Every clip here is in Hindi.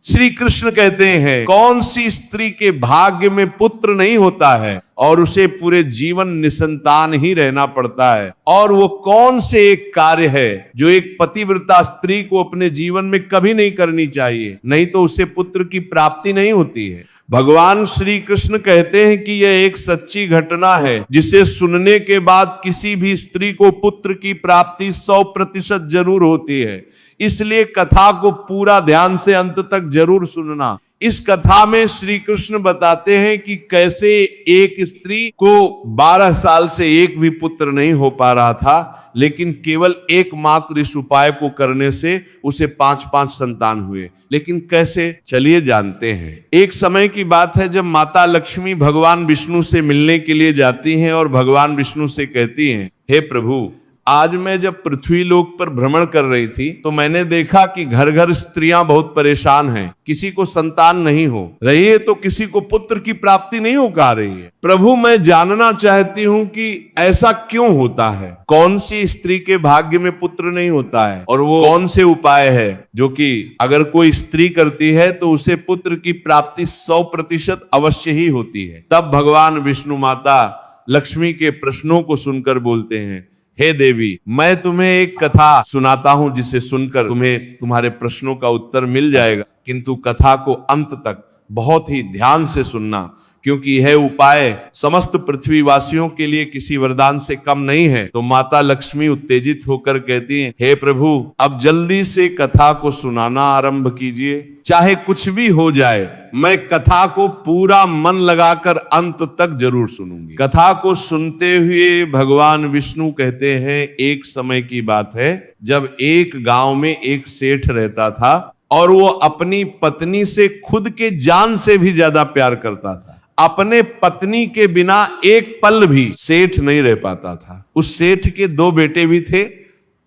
श्री कृष्ण कहते हैं कौन सी स्त्री के भाग्य में पुत्र नहीं होता है और उसे पूरे जीवन निसंतान ही रहना पड़ता है, और वो कौन से एक कार्य है जो एक पतिव्रता स्त्री को अपने जीवन में कभी नहीं करनी चाहिए, नहीं तो उसे पुत्र की प्राप्ति नहीं होती है। भगवान श्री कृष्ण कहते हैं कि यह एक सच्ची घटना है जिसे सुनने के बाद किसी भी स्त्री को पुत्र की प्राप्ति 100% जरूर होती है। इसलिए कथा को पूरा ध्यान से अंत तक जरूर सुनना। इस कथा में श्री कृष्ण बताते हैं कि कैसे एक स्त्री को 12 साल से एक भी पुत्र नहीं हो पा रहा था, लेकिन केवल एकमात्र इस उपाय को करने से उसे 5-5 संतान हुए। लेकिन कैसे, चलिए जानते हैं। एक समय की बात है जब माता लक्ष्मी भगवान विष्णु से मिलने के लिए जाती हैं और भगवान विष्णु से कहती हैं, हे प्रभु, आज मैं जब पृथ्वी लोक पर भ्रमण कर रही थी तो मैंने देखा कि घर घर स्त्रियां बहुत परेशान हैं, किसी को संतान नहीं हो रही है तो किसी को पुत्र की प्राप्ति नहीं हो पा रही है। प्रभु, मैं जानना चाहती हूँ कि ऐसा क्यों होता है, कौन सी स्त्री के भाग्य में पुत्र नहीं होता है और वो कौन से उपाय है जो कि अगर कोई स्त्री करती है तो उसे पुत्र की प्राप्ति 100% अवश्य ही होती है। तब भगवान विष्णु माता लक्ष्मी के प्रश्नों को सुनकर बोलते हैं, हे देवी, मैं तुम्हें एक कथा सुनाता हूं जिसे सुनकर तुम्हें तुम्हारे प्रश्नों का उत्तर मिल जाएगा, किंतु कथा को अंत तक बहुत ही ध्यान से सुनना, क्योंकि यह उपाय समस्त पृथ्वीवासियों के लिए किसी वरदान से कम नहीं है। तो माता लक्ष्मी उत्तेजित होकर कहती हैं, हे प्रभु, अब जल्दी से कथा को सुनाना आरंभ कीजिए, चाहे कुछ भी हो जाए, मैं कथा को पूरा मन लगाकर अंत तक जरूर सुनूंगी। कथा को सुनते हुए भगवान विष्णु कहते हैं, एक समय की बात है जब एक गांव में एक सेठ रहता था और वो अपनी पत्नी से खुद के जान से भी ज्यादा प्यार करता था। अपने पत्नी के बिना एक पल भी सेठ नहीं रह पाता था। उस सेठ के 2 बेटे भी थे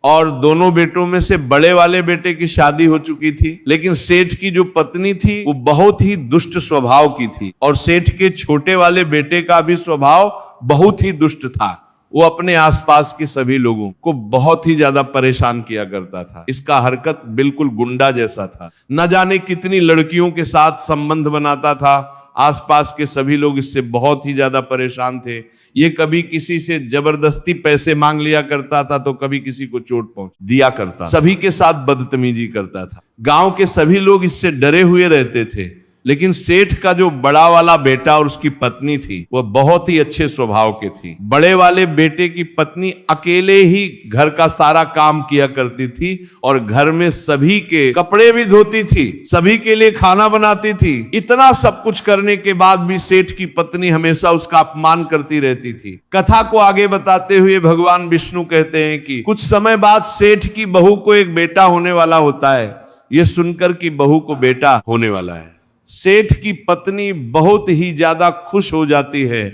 और दोनों बेटों में से बड़े वाले बेटे की शादी हो चुकी थी, लेकिन सेठ की जो पत्नी थी वो बहुत ही दुष्ट स्वभाव की थी और सेठ के छोटे वाले बेटे का भी स्वभाव बहुत ही दुष्ट था। वो अपने आसपास के सभी लोगों को बहुत ही ज्यादा परेशान किया करता था। इसका हरकत बिल्कुल गुंडा जैसा था। न जाने कितनी लड़कियों के साथ संबंध बनाता था। आसपास के सभी लोग इससे बहुत ही ज्यादा परेशान थे। ये कभी किसी से जबरदस्ती पैसे मांग लिया करता था तो कभी किसी को चोट पहुंच दिया करता, सभी के साथ बदतमीजी करता था। गांव के सभी लोग इससे डरे हुए रहते थे, लेकिन सेठ का जो बड़ा वाला बेटा और उसकी पत्नी थी वह बहुत ही अच्छे स्वभाव के थी। बड़े वाले बेटे की पत्नी अकेले ही घर का सारा काम किया करती थी और घर में सभी के कपड़े भी धोती थी, सभी के लिए खाना बनाती थी। इतना सब कुछ करने के बाद भी सेठ की पत्नी हमेशा उसका अपमान करती रहती थी। कथा को आगे बताते हुए भगवान विष्णु कहते हैं कि कुछ समय बाद सेठ की बहू को एक बेटा होने वाला होता है। यह सुनकर कि बहू को बेटा होने वाला है, सेठ की पत्नी बहुत ही ज्यादा खुश हो जाती है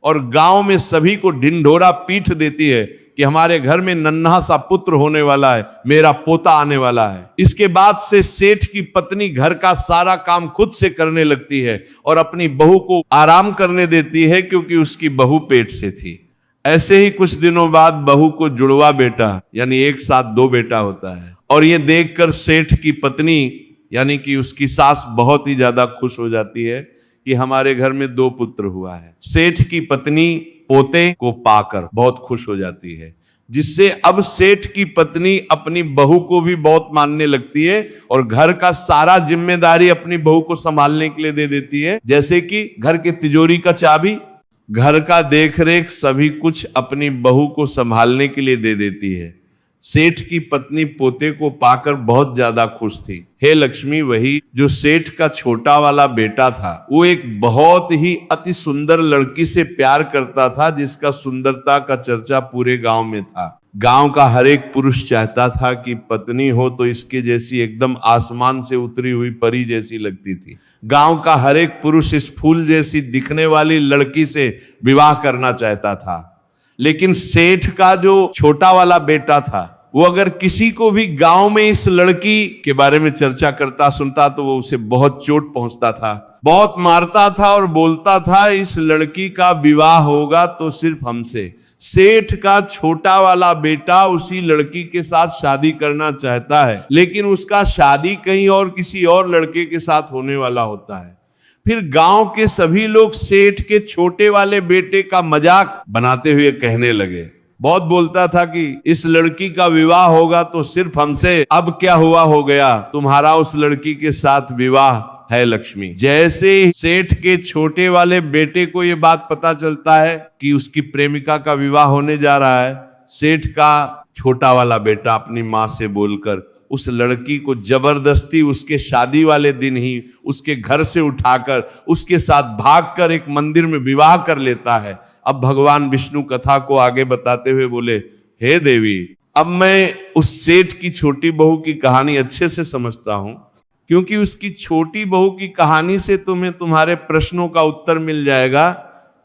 और गांव में सभी को ढिंढोरा पीट देती है कि हमारे घर में नन्हा सा पुत्र होने वाला है, मेरा पोता आने वाला है। इसके बाद से सेठ की पत्नी घर का सारा काम खुद से करने लगती है और अपनी बहू को आराम करने देती है, क्योंकि उसकी बहू पेट से थी। ऐसे ही कुछ दिनों बाद बहू को जुड़वा बेटा यानी एक साथ 2 बेटा होता है और ये देखकर सेठ की पत्नी यानी कि उसकी सास बहुत ही ज्यादा खुश हो जाती है कि हमारे घर में 2 पुत्र हुआ है। सेठ की पत्नी पोते को पाकर बहुत खुश हो जाती है, जिससे अब सेठ की पत्नी अपनी बहू को भी बहुत मानने लगती है और घर का सारा जिम्मेदारी अपनी बहू को संभालने के लिए दे देती है। जैसे कि घर के तिजोरी का चाबी, घर का देखरेख, सभी कुछ अपनी बहू को संभालने के लिए दे देती है। सेठ की पत्नी पोते को पाकर बहुत ज्यादा खुश थी। हे लक्ष्मी, वही जो सेठ का छोटा वाला बेटा था वो एक बहुत ही अति सुंदर लड़की से प्यार करता था, जिसका सुंदरता का चर्चा पूरे गांव में था। गांव का हर एक पुरुष चाहता था कि पत्नी हो तो इसके जैसी एकदम आसमान से उतरी हुई परी जैसी लगती थी। गांव का हर एक पुरुष इस फूल जैसी दिखने वाली लड़की से विवाह करना चाहता था। लेकिन सेठ का जो छोटा वाला बेटा था वो अगर किसी को भी गांव में इस लड़की के बारे में चर्चा करता सुनता तो वो उसे बहुत चोट पहुंचता था, बहुत मारता था और बोलता था, इस लड़की का विवाह होगा तो सिर्फ हमसे, सेठ का छोटा वाला बेटा उसी लड़की के साथ शादी करना चाहता है, लेकिन उसका शादी कहीं और किसी और लड़के के साथ होने वाला होता है। फिर गांव के सभी लोग सेठ के छोटे वाले बेटे का मजाक बनाते हुए कहने लगे। बहुत बोलता था कि इस लड़की का विवाह होगा तो सिर्फ हमसे, अब क्या हुआ हो गया, तुम्हारा उस लड़की के साथ विवाह है लक्ष्मी। जैसे सेठ के छोटे वाले बेटे को यह बात पता चलता है कि उसकी प्रेमिका का विवाह होने जा रहा है, सेठ का छोटा वाला बेटा अपनी माँ से बोलकर उस लड़की को जबरदस्ती उसके शादी वाले दिन ही उसके घर से उठाकर उसके साथ भागकर एक मंदिर में विवाह कर लेता है। अब भगवान विष्णु कथा को आगे बताते हुए बोले, हे देवी, अब मैं उस सेठ की छोटी बहू की कहानी अच्छे से समझता हूं, क्योंकि उसकी छोटी बहू की कहानी से तुम्हें तुम्हारे प्रश्नों का उत्तर मिल जाएगा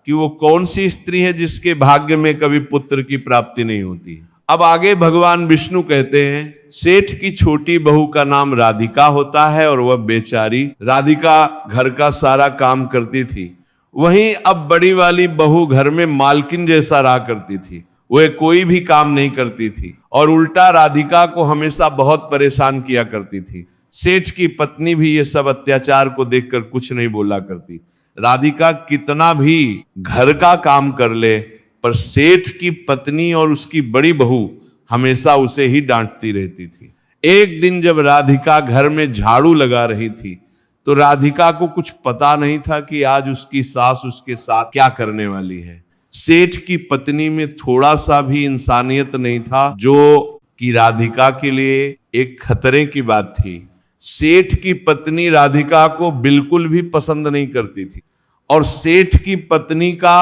कि वो कौन सी स्त्री है जिसके भाग्य में कभी पुत्र की प्राप्ति नहीं होती। अब आगे भगवान विष्णु कहते हैं, सेठ की छोटी बहू का नाम राधिका होता है और वह बेचारी राधिका घर का सारा काम करती थी। वहीं अब बड़ी वाली बहू घर में मालकिन जैसा रहा करती थी। वह कोई भी काम नहीं करती थी और उल्टा राधिका को हमेशा बहुत परेशान किया करती थी। सेठ की पत्नी भी ये सब अत्याचार को देखकर कुछ नहीं बोला करती। राधिका कितना भी घर का काम कर ले, पर सेठ की पत्नी और उसकी बड़ी बहू हमेशा उसे ही डांटती रहती थी। एक दिन जब राधिका घर में झाड़ू लगा रही थी तो राधिका को कुछ पता नहीं था कि आज उसकी सास उसके साथ क्या करने वाली है। सेठ की पत्नी में थोड़ा सा भी इंसानियत नहीं था, जो कि राधिका के लिए एक खतरे की बात थी। सेठ की पत्नी राधिका को बिल्कुल भी पसंद नहीं करती थी और सेठ की पत्नी का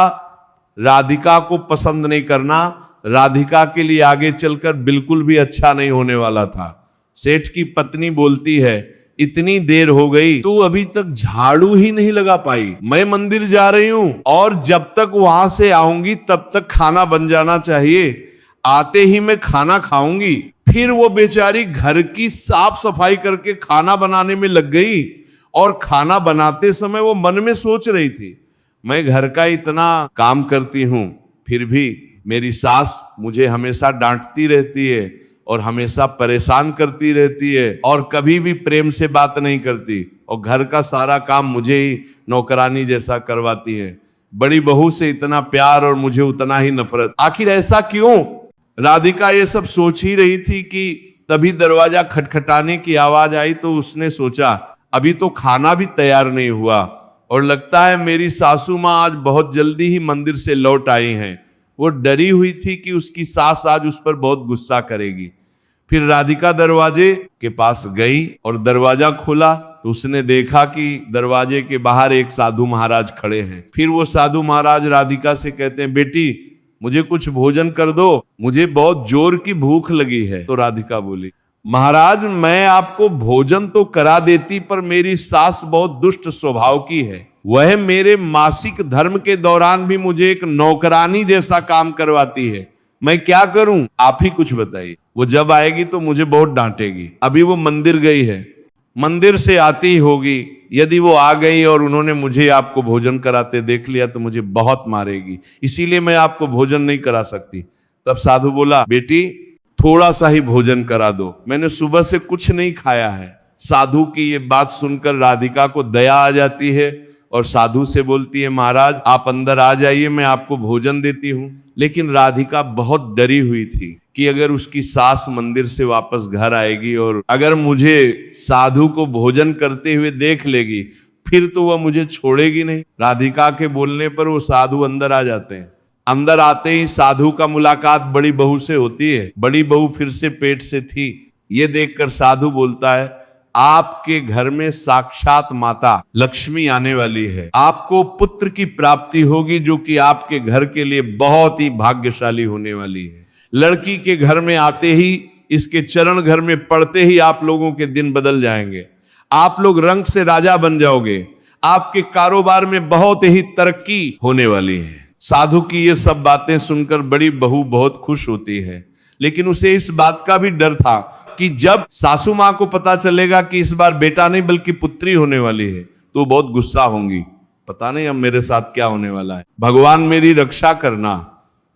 राधिका को पसंद नहीं करना राधिका के लिए आगे चलकर बिल्कुल भी अच्छा नहीं होने वाला था। सेठ की पत्नी बोलती है, इतनी देर हो गई तू अभी तक झाड़ू ही नहीं लगा पाई, मैं मंदिर जा रही हूं और जब तक वहां से आऊंगी तब तक खाना बन जाना चाहिए, आते ही मैं खाना खाऊंगी। फिर वो बेचारी घर की साफ सफाई करके खाना बनाने में लग गई और खाना बनाते समय वो मन में सोच रही थी, मैं घर का इतना काम करती हूं फिर भी मेरी सास मुझे हमेशा डांटती रहती है और हमेशा परेशान करती रहती है और कभी भी प्रेम से बात नहीं करती और घर का सारा काम मुझे ही नौकरानी जैसा करवाती है। बड़ी बहू से इतना प्यार और मुझे उतना ही नफरत, आखिर ऐसा क्यों? राधिका ये सब सोच ही रही थी कि तभी दरवाजा खटखटाने की आवाज आई तो उसने सोचा अभी तो खाना भी तैयार नहीं हुआ और लगता है मेरी सासू माँ आज बहुत जल्दी ही मंदिर से लौट आई हैं। वो डरी हुई थी कि उसकी सास आज उस पर बहुत गुस्सा करेगी। फिर राधिका दरवाजे के पास गई और दरवाजा खोला तो उसने देखा कि दरवाजे के बाहर एक साधु महाराज खड़े हैं। फिर वो साधु महाराज राधिका से कहते हैं, बेटी मुझे कुछ भोजन कर दो, मुझे बहुत जोर की भूख लगी है। तो राधिका बोली, महाराज मैं आपको भोजन तो करा देती पर मेरी सास बहुत दुष्ट स्वभाव की है, वह मेरे मासिक धर्म के दौरान भी मुझे एक नौकरानी जैसा काम करवाती है, मैं क्या करूं, आप ही कुछ बताइए। वो जब आएगी तो मुझे बहुत डांटेगी। अभी वो मंदिर गई है, मंदिर से आती ही होगी, यदि वो आ गई और उन्होंने मुझे आपको भोजन कराते देख लिया तो मुझे बहुत मारेगी, इसीलिए मैं आपको भोजन नहीं करा सकती। तब साधु बोला, बेटी थोड़ा सा ही भोजन करा दो, मैंने सुबह से कुछ नहीं खाया है। साधु की ये बात सुनकर राधिका को दया आ जाती है और साधु से बोलती है, महाराज आप अंदर आ जाइए, मैं आपको भोजन देती हूँ। लेकिन राधिका बहुत डरी हुई थी कि अगर उसकी सास मंदिर से वापस घर आएगी और अगर मुझे साधु को भोजन करते हुए देख लेगी फिर तो वह मुझे छोड़ेगी नहीं। राधिका के बोलने पर वो साधु अंदर आ जाते हैं। अंदर आते ही साधु का मुलाकात बड़ी बहू से होती है। बड़ी बहू फिर से पेट से थी। ये देखकर साधु बोलता है, आपके घर में साक्षात माता लक्ष्मी आने वाली है, आपको पुत्र की प्राप्ति होगी जो कि आपके घर के लिए बहुत ही भाग्यशाली होने वाली है। लड़की के घर में आते ही, इसके चरण घर में पड़ते ही आप लोगों के दिन बदल जाएंगे, आप लोग रंग से राजा बन जाओगे, आपके कारोबार में बहुत ही तरक्की होने वाली है। साधु की ये सब बातें सुनकर बड़ी बहू बहुत खुश होती है, लेकिन उसे इस बात का भी डर था कि जब सासू माँ को पता चलेगा कि इस बार बेटा नहीं बल्कि पुत्री होने वाली है तो बहुत गुस्सा होंगी, पता नहीं अब मेरे साथ क्या होने वाला है, भगवान मेरी रक्षा करना।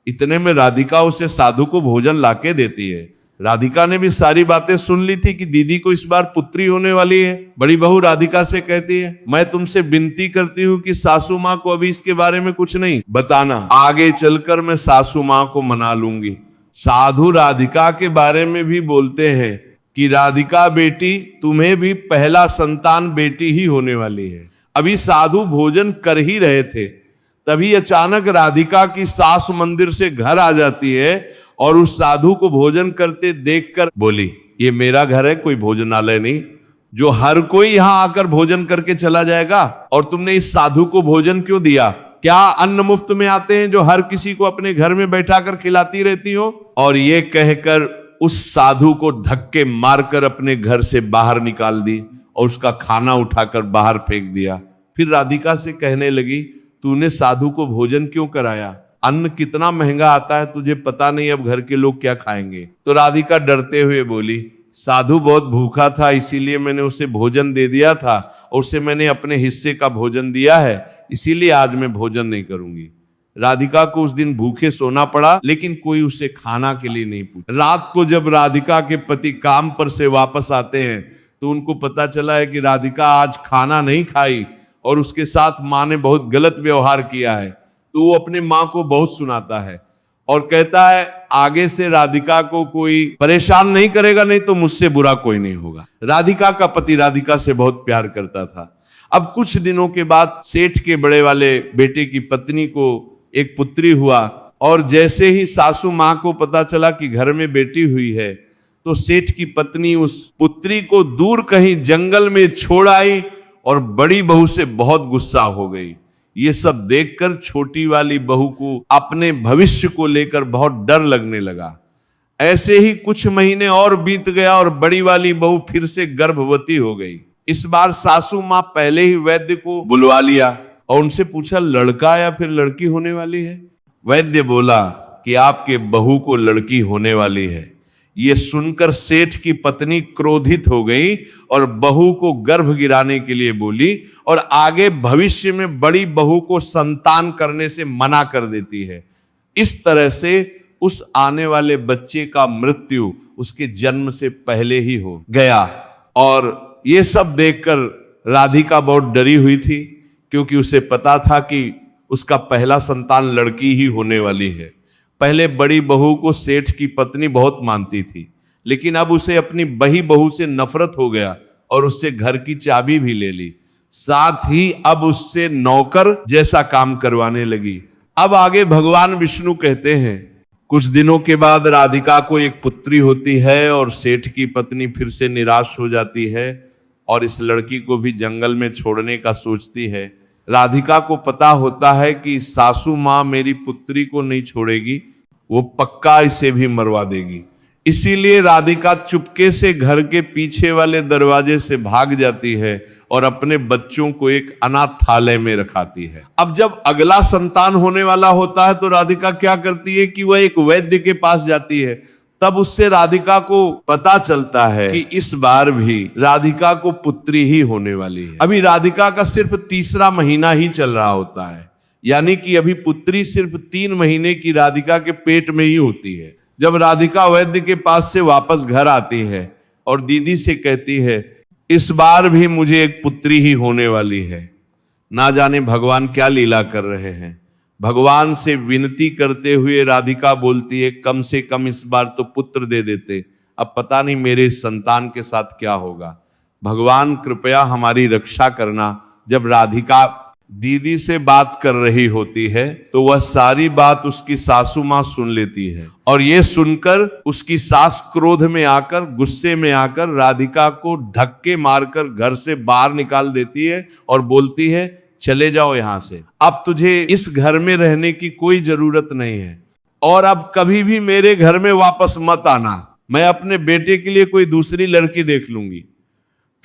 इतने में राधिका उसे साधु को भोजन लाके देती है। राधिका ने भी सारी बातें सुन ली थी कि दीदी को इस बार पुत्री होने वाली है। बड़ी बहू राधिका से कहती है, मैं तुमसे विनती करती हूँ कि सासू माँ को अभी इसके बारे में कुछ नहीं बताना, आगे चलकर मैं सासू माँ को मना लूंगी। साधु राधिका के बारे में भी बोलते हैं कि राधिका बेटी, तुम्हें भी पहला संतान बेटी ही होने वाली है। अभी साधु भोजन कर ही रहे थे, तभी अचानक राधिका की सास मंदिर से घर आ जाती है और उस साधु को भोजन करते देखकर बोली, ये मेरा घर है, कोई भोजनालय नहीं जो हर कोई यहां आकर भोजन करके चला जाएगा। और तुमने इस साधु को भोजन क्यों दिया? क्या अन्न मुफ्त में आते हैं जो हर किसी को अपने घर में बैठाकर खिलाती रहती हो? और ये कहकर उस साधु को धक्के मारकर अपने घर से बाहर निकाल दी और उसका खाना उठाकर बाहर फेंक दिया। फिर राधिका से कहने लगी, तूने साधु को भोजन क्यों कराया? अन्न कितना महंगा आता है, तुझे पता नहीं अब घर के लोग क्या खाएंगे। तो राधिका डरते हुए बोली, साधु बहुत भूखा था, इसीलिए मैंने उसे भोजन दे दिया था और उसे मैंने अपने हिस्से का भोजन दिया है, इसीलिए आज मैं भोजन नहीं करूंगी। राधिका को उस दिन भूखे सोना पड़ा, लेकिन कोई उसे खाना के लिए नहीं पूछा। रात को जब राधिका के पति काम पर से वापस आते हैं तो उनको पता चला है कि राधिका आज खाना नहीं खाई और उसके साथ माँ ने बहुत गलत व्यवहार किया है। तो वो अपने माँ को बहुत सुनाता है और कहता है, आगे से राधिका को कोई परेशान नहीं करेगा, नहीं तो मुझसे बुरा कोई नहीं होगा। राधिका का पति राधिका से बहुत प्यार करता था। अब कुछ दिनों के बाद सेठ के बड़े वाले बेटे की पत्नी को एक पुत्री हुआ और जैसे ही सासू माँ को पता चला कि घर में बेटी हुई है तो सेठ की पत्नी उस पुत्री को दूर कहीं जंगल में छोड़ आई और बड़ी बहू से बहुत गुस्सा हो गई। ये सब देखकर छोटी वाली बहू को अपने भविष्य को लेकर बहुत डर लगने लगा। ऐसे ही कुछ महीने और बीत गया और बड़ी वाली बहू फिर से गर्भवती हो गई। इस बार सासू माँ पहले ही वैद्य को बुलवा लिया और उनसे पूछा, लड़का या फिर लड़की होने वाली है? वैद्य बोला कि आपके बहू को लड़की होने वाली है। ये सुनकर सेठ की पत्नी क्रोधित हो गई और बहू को गर्भ गिराने के लिए बोली और आगे भविष्य में बड़ी बहू को संतान करने से मना कर देती है। इस तरह से उस आने वाले बच्चे का मृत्यु उसके जन्म से पहले ही हो गया। और ये सब देखकर राधिका बहुत डरी हुई थी, क्योंकि उसे पता था कि उसका पहला संतान लड़की ही होने वाली है। पहले बड़ी बहू को सेठ की पत्नी बहुत मानती थी, लेकिन अब उसे अपनी बही बहू से नफरत हो गया और उससे घर की चाबी भी ले ली। साथ ही अब उससे नौकर जैसा काम करवाने लगी। अब आगे भगवान विष्णु कहते हैं, कुछ दिनों के बाद राधिका को एक पुत्री होती है और सेठ की पत्नी फिर से निराश हो जाती है और इस लड़की को भी जंगल में छोड़ने का सोचती है। राधिका को पता होता है कि सासू माँ मेरी पुत्री को नहीं छोड़ेगी, वो पक्का इसे भी मरवा देगी। इसीलिए राधिका चुपके से घर के पीछे वाले दरवाजे से भाग जाती है और अपने बच्चों को एक अनाथालय में रखाती है। अब जब अगला संतान होने वाला होता है तो राधिका क्या करती है कि वह एक वैद्य के पास जाती है। तब उससे राधिका को पता चलता है कि इस बार भी राधिका को पुत्री ही होने वाली है। अभी राधिका का सिर्फ तीसरा महीना ही चल रहा होता है, यानी कि अभी पुत्री सिर्फ 3 महीने की राधिका के पेट में ही होती है। जब राधिका वैद्य के पास से वापस घर आती है और दीदी से कहती है, इस बार भी मुझे एक पुत्री ही होने वाली है, ना जाने भगवान क्या लीला कर रहे हैं। भगवान से विनती करते हुए राधिका बोलती है, कम से कम इस बार तो पुत्र दे देते, अब पता नहीं मेरे संतान के साथ क्या होगा। भगवान कृपया हमारी रक्षा करना। जब राधिका दीदी से बात कर रही होती है तो वह सारी बात उसकी सासू माँ सुन लेती है और ये सुनकर उसकी सास क्रोध में आकर, गुस्से में आकर राधिका को धक्के मारकर घर से बाहर निकाल देती है और बोलती है, चले जाओ यहां से, अब तुझे इस घर में रहने की कोई जरूरत नहीं है और अब कभी भी मेरे घर में वापस मत आना, मैं अपने बेटे के लिए कोई दूसरी लड़की देख लूंगी।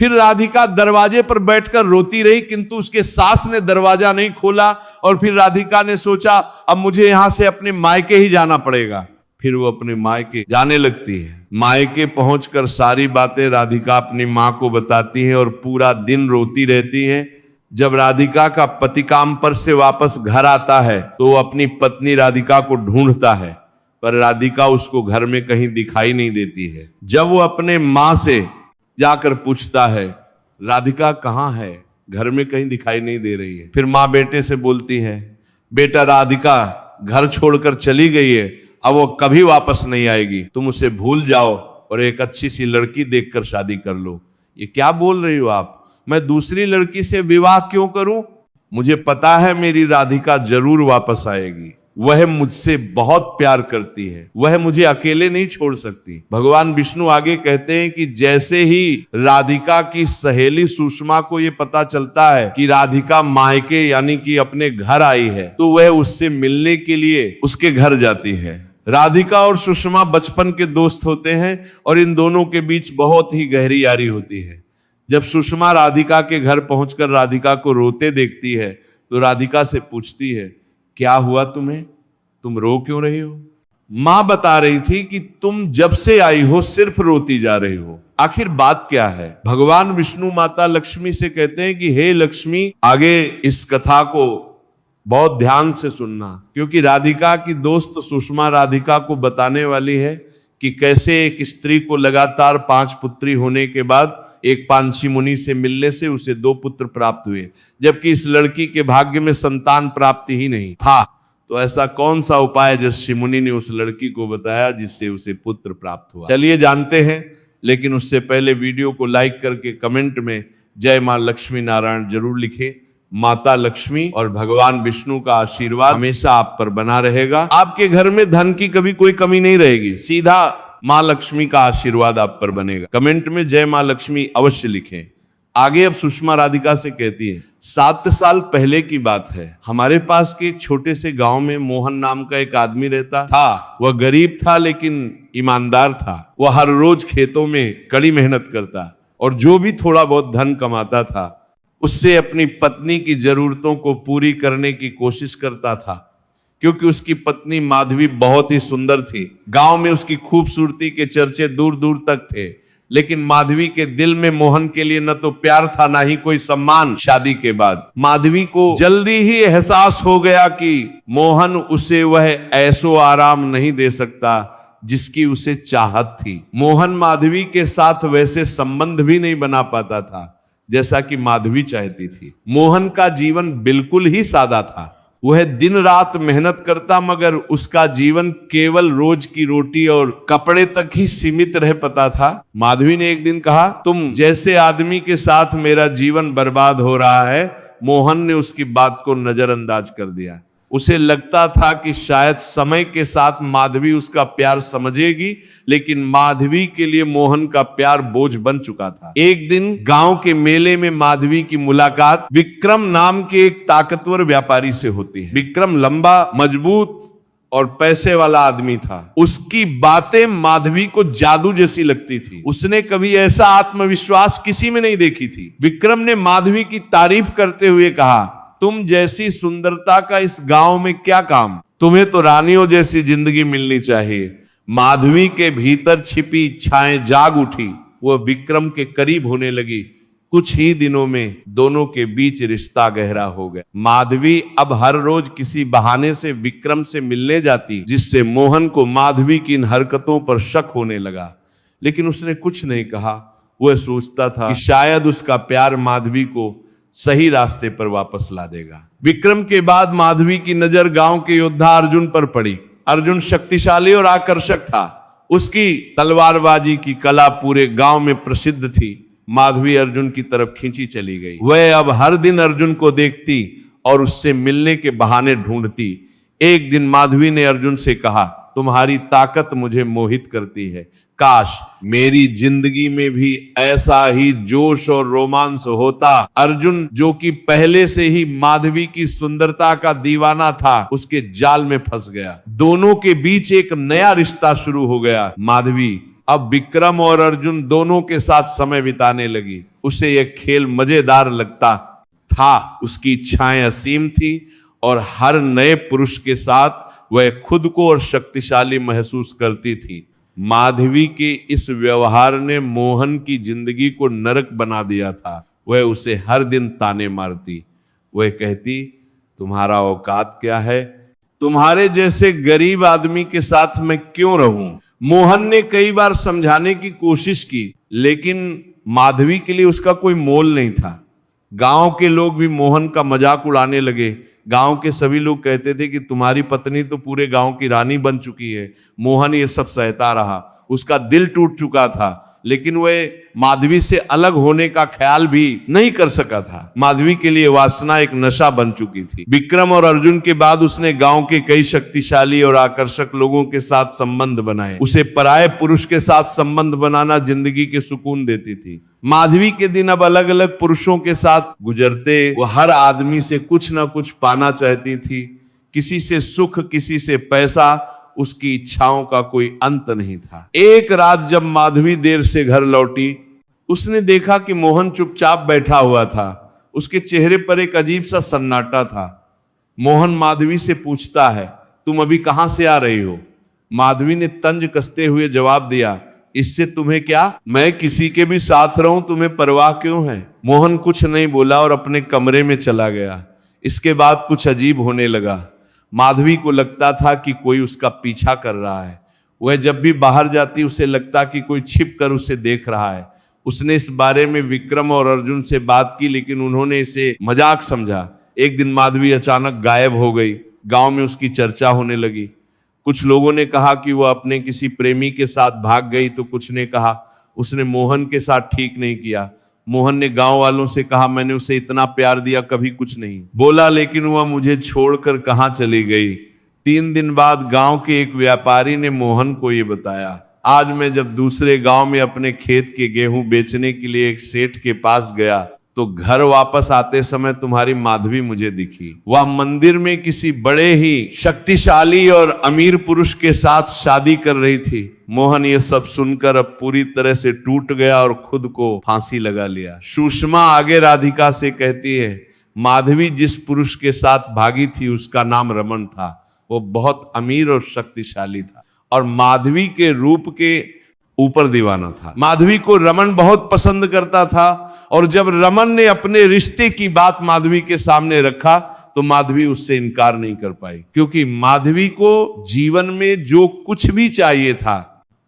फिर राधिका दरवाजे पर बैठकर रोती रही, किंतु उसके सास ने दरवाजा नहीं खोला और फिर राधिका ने सोचा अब मुझे यहां से अपने मायके ही जाना पड़ेगा। फिर वो अपने मायके जाने लगती है। मायके पहुंचकर सारी बातें राधिका अपनी माँ को बताती है और पूरा दिन रोती रहती है जब राधिका का पति काम पर से वापस घर आता है तो वो अपनी पत्नी राधिका को ढूंढता है, पर राधिका उसको घर में कहीं दिखाई नहीं देती है। जब वो अपने माँ से जाकर पूछता है राधिका कहाँ है, घर में कहीं दिखाई नहीं दे रही है। फिर माँ बेटे से बोलती है बेटा राधिका घर छोड़कर चली गई है, अब वो कभी वापस नहीं आएगी, तुम उसे भूल जाओ और एक अच्छी सी लड़की देखकर शादी कर लो। ये क्या बोल रही हो आप, मैं दूसरी लड़की से विवाह क्यों करूं? मुझे पता है मेरी राधिका जरूर वापस आएगी, वह मुझसे बहुत प्यार करती है, वह मुझे अकेले नहीं छोड़ सकती। भगवान विष्णु आगे कहते हैं कि जैसे ही राधिका की सहेली सुषमा को ये पता चलता है कि राधिका मायके यानी कि अपने घर आई है, तो वह उससे मिलने के लिए उसके घर जाती है। राधिका और सुषमा बचपन के दोस्त होते हैं और इन दोनों के बीच बहुत ही गहरी यारी होती है। जब सुषमा राधिका के घर पहुंचकर राधिका को रोते देखती है तो राधिका से पूछती है क्या हुआ तुम्हें, तुम रो क्यों रही हो? मां बता रही थी कि तुम जब से आई हो सिर्फ रोती जा रही हो, आखिर बात क्या है? भगवान विष्णु माता लक्ष्मी से कहते हैं कि हे लक्ष्मी, आगे इस कथा को बहुत ध्यान से सुनना, क्योंकि राधिका की दोस्त सुषमा राधिका को बताने वाली है कि कैसे एक स्त्री को लगातार 5 पुत्री होने के बाद एक पांची मुनि से मिलने से उसे 2 पुत्र प्राप्त हुए, जबकि इस लड़की के भाग्य में संतान प्राप्ति ही नहीं था। तो ऐसा कौन सा उपाय जो ऋषि मुनि ने उस लड़की को बताया जिससे उसे पुत्र प्राप्त हुआ? चलिए जानते हैं, लेकिन उससे पहले वीडियो को लाइक करके कमेंट में जय मां लक्ष्मी नारायण जरूर लिखें। माता लक्ष्मी और भगवान विष्णु का आशीर्वाद हमेशा आप पर बना रहेगा। आपके घर में धन की कभी कोई कमी नहीं रहेगी, सीधा मां लक्ष्मी का आशीर्वाद आप पर बनेगा। कमेंट में जय मां लक्ष्मी अवश्य लिखें। आगे अब सुषमा राधिका से कहती है 7 साल पहले की बात है, हमारे पास के एक छोटे से गांव में मोहन नाम का एक आदमी रहता था। वह गरीब था लेकिन ईमानदार था। वह हर रोज खेतों में कड़ी मेहनत करता और जो भी थोड़ा बहुत धन कमाता था उससे अपनी पत्नी की जरूरतों को पूरी करने की कोशिश करता था, क्योंकि उसकी पत्नी माधवी बहुत ही सुंदर थी। गांव में उसकी खूबसूरती के चर्चे दूर दूर तक थे, लेकिन माधवी के दिल में मोहन के लिए न तो प्यार था ना ही कोई सम्मान। शादी के बाद माधवी को जल्दी ही एहसास हो गया कि मोहन उसे वह ऐसो आराम नहीं दे सकता जिसकी उसे चाहत थी। मोहन माधवी के साथ वैसे संबंध भी नहीं बना पाता था जैसा कि माधवी चाहती थी। मोहन का जीवन बिल्कुल ही सादा था। वह दिन रात मेहनत करता, मगर उसका जीवन केवल रोज की रोटी और कपड़े तक ही सीमित रह पाता था। माधवी ने एक दिन कहा, तुम जैसे आदमी के साथ मेरा जीवन बर्बाद हो रहा है। मोहन ने उसकी बात को नजरअंदाज कर दिया। उसे लगता था कि शायद समय के साथ माधवी उसका प्यार समझेगी, लेकिन माधवी के लिए मोहन का प्यार बोझ बन चुका था। एक दिन गांव के मेले में माधवी की मुलाकात विक्रम नाम के एक ताकतवर व्यापारी से होती है। विक्रम लंबा, मजबूत और पैसे वाला आदमी था। उसकी बातें माधवी को जादू जैसी लगती थी। उसने कभी ऐसा आत्मविश्वास किसी में नहीं देखी थी। विक्रम ने माधवी की तारीफ करते हुए कहा, तुम जैसी सुंदरता का इस गांव में क्या काम, तुम्हें तो रानियों जैसी जिंदगी मिलनी चाहिए। माधवी के भीतर छिपी इच्छाएं जाग उठी। वह विक्रम के करीब होने लगी। कुछ ही दिनों में दोनों के बीच रिश्ता गहरा हो गया। माधवी अब हर रोज किसी बहाने से विक्रम से मिलने जाती, जिससे मोहन को माधवी की इन हरकतों पर शक होने लगा, लेकिन उसने कुछ नहीं कहा। वह सोचता था कि शायद उसका प्यार माधवी को सही रास्ते पर वापस ला देगा। विक्रम के बाद माधवी की नजर गांव के योद्धा अर्जुन पर पड़ी। अर्जुन शक्तिशाली और आकर्षक था। उसकी तलवारबाजी की कला पूरे गांव में प्रसिद्ध थी। माधवी अर्जुन की तरफ खींची चली गई। वह अब हर दिन अर्जुन को देखती और उससे मिलने के बहाने ढूंढती। एक दिन माधवी ने अर्जुन से कहा, तुम्हारी ताकत मुझे मोहित करती है। काश मेरी जिंदगी में भी ऐसा ही जोश और रोमांस होता। अर्जुन, जो कि पहले से ही माधवी की सुंदरता का दीवाना था, उसके जाल में फंस गया। दोनों के बीच एक नया रिश्ता शुरू हो गया। माधवी अब विक्रम और अर्जुन दोनों के साथ समय बिताने लगी। उसे यह खेल मजेदार लगता था। उसकी इच्छाएं असीम थी और हर नए पुरुष के साथ वह खुद को और शक्तिशाली महसूस करती थी। माधवी के इस व्यवहार ने मोहन की जिंदगी को नरक बना दिया था। वह उसे हर दिन ताने मारती। वह कहती, तुम्हारा औकात क्या है? तुम्हारे जैसे गरीब आदमी के साथ मैं क्यों रहूं? मोहन ने कई बार समझाने की कोशिश की, लेकिन माधवी के लिए उसका कोई मोल नहीं था। गांव के लोग भी मोहन का मजाक उड़ाने लगे। गांव के सभी लोग कहते थे कि तुम्हारी पत्नी तो पूरे गांव की रानी बन चुकी है। मोहन ये सब सहता रहा, उसका दिल टूट चुका था, लेकिन वह माधवी से अलग होने का ख्याल भी नहीं कर सका था। माधवी के लिए वासना एक नशा बन चुकी थी। विक्रम और अर्जुन के बाद उसने गांव के कई शक्तिशाली और आकर्षक लोगों के साथ संबंध बनाए। उसे पराये पुरुष के साथ संबंध बनाना जिंदगी के सुकून देती थी। माधवी के दिन अब अलग अलग पुरुषों के साथ गुजरते। वो हर आदमी से कुछ ना कुछ पाना चाहती थी, किसी से सुख, किसी से पैसा। उसकी इच्छाओं का कोई अंत नहीं था। एक रात जब माधवी देर से घर लौटी, उसने देखा कि मोहन चुपचाप बैठा हुआ था। उसके चेहरे पर एक अजीब सा सन्नाटा था। मोहन माधवी से पूछता है, तुम अभी कहां से आ रही हो? माधवी ने तंज कसते हुए जवाब दिया, इससे तुम्हें क्या? मैं किसी के भी साथ रहूं, तुम्हें परवाह क्यों है? मोहन कुछ नहीं बोला और अपने कमरे में चला गया। इसके बाद कुछ अजीब होने लगा। माधवी को लगता था कि कोई उसका पीछा कर रहा है। वह जब भी बाहर जाती उसे लगता कि कोई छिप कर उसे देख रहा है। उसने इस बारे में विक्रम और अर्जुन से बात की, लेकिन उन्होंने इसे मजाक समझा। एक दिन माधवी अचानक गायब हो गई। गांव में उसकी चर्चा होने लगी। कुछ लोगों ने कहा कि वह अपने किसी प्रेमी के साथ भाग गई, तो कुछ ने कहा उसने मोहन के साथ ठीक नहीं किया। मोहन ने गांव वालों से कहा, मैंने उसे इतना प्यार दिया, कभी कुछ नहीं बोला, लेकिन वह मुझे छोड़कर कहां चली गई। 3 दिन बाद गांव के एक व्यापारी ने मोहन को यह बताया। आज मैं जब दूसरे गांव में अपने खेत के गेहूं बेचने के लिए एक सेठ के पास गया, तो घर वापस आते समय तुम्हारी माधवी मुझे दिखी। वह मंदिर में किसी बड़े ही शक्तिशाली और अमीर पुरुष के साथ शादी कर रही थी। मोहन ये सब सुनकर अब पूरी तरह से टूट गया और खुद को फांसी लगा लिया। सुषमा आगे राधिका से कहती है, माधवी जिस पुरुष के साथ भागी थी उसका नाम रमन था। वो बहुत अमीर और शक्तिशाली था और माधवी के रूप के ऊपर दीवाना था। माधवी को रमन बहुत पसंद करता था, और जब रमन ने अपने रिश्ते की बात माधवी के सामने रखा तो माधवी उससे इनकार नहीं कर पाई, क्योंकि माधवी को जीवन में जो कुछ भी चाहिए था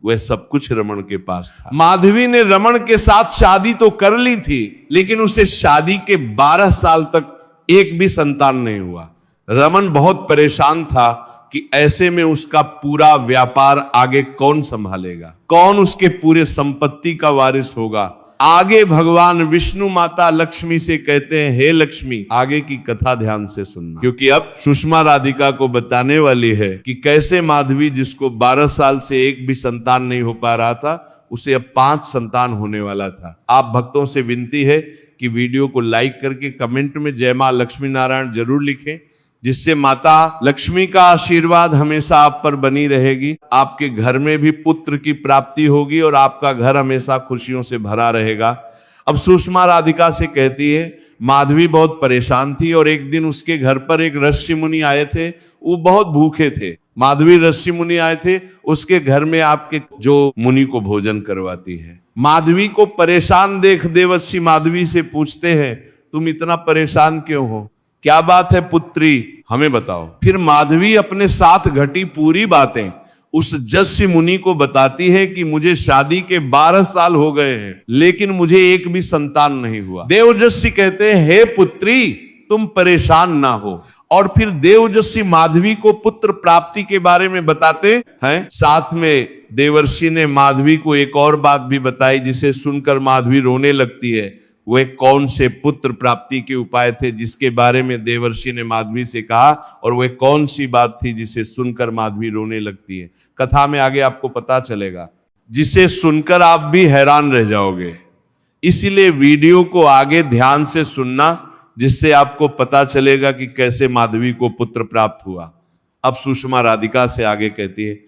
वह सब कुछ रमन के पास था। माधवी ने रमन के साथ शादी तो कर ली थी, लेकिन उसे शादी के 12 साल तक एक भी संतान नहीं हुआ। रमन बहुत परेशान था कि ऐसे में उसका पूरा व्यापार आगे कौन संभालेगा, कौन उसके पूरे संपत्ति का वारिस होगा। आगे भगवान विष्णु माता लक्ष्मी से कहते हैं, हे लक्ष्मी, आगे की कथा ध्यान से सुनना, क्योंकि अब सुषमा राधिका को बताने वाली है कि कैसे माधवी, जिसको 12 साल से एक भी संतान नहीं हो पा रहा था, उसे अब 5 संतान होने वाला था। आप भक्तों से विनती है कि वीडियो को लाइक करके कमेंट में जय मां लक्ष्मी नारायण जरूर लिखें, जिससे माता लक्ष्मी का आशीर्वाद हमेशा आप पर बनी रहेगी। आपके घर में भी पुत्र की प्राप्ति होगी और आपका घर हमेशा खुशियों से भरा रहेगा। अब सुषमा राधिका से कहती है, माधवी बहुत परेशान थी और एक दिन उसके घर पर एक ऋषि मुनि आए थे। वो बहुत भूखे थे। माधवी ऋषि मुनि आए थे, उसके घर में आपके जो मुनि को भोजन करवाती है। माधवी को परेशान देख देवर्षि माधवी से पूछते हैं, तुम इतना परेशान क्यों हो? क्या बात है पुत्री, हमें बताओ। फिर माधवी अपने साथ घटी पूरी बातें उस जस्य मुनि को बताती है कि मुझे शादी के 12 साल हो गए हैं, लेकिन मुझे एक भी संतान नहीं हुआ। देवजस्य कहते हैं, हे पुत्री, तुम परेशान ना हो। और फिर देवजस्य माधवी को पुत्र प्राप्ति के बारे में बताते हैं। साथ में देवर्षि ने माधवी को एक और बात भी बताई, जिसे सुनकर माधवी रोने लगती है। वे कौन से पुत्र प्राप्ति के उपाय थे जिसके बारे में देवर्षि ने माधवी से कहा, और वह कौन सी बात थी जिसे सुनकर माधवी रोने लगती है। कथा में आगे आपको पता चलेगा, जिसे सुनकर आप भी हैरान रह जाओगे। इसीलिए वीडियो को आगे ध्यान से सुनना, जिससे आपको पता चलेगा कि कैसे माधवी को पुत्र प्राप्त हुआ। अब सुषमा राधिका से आगे कहती है,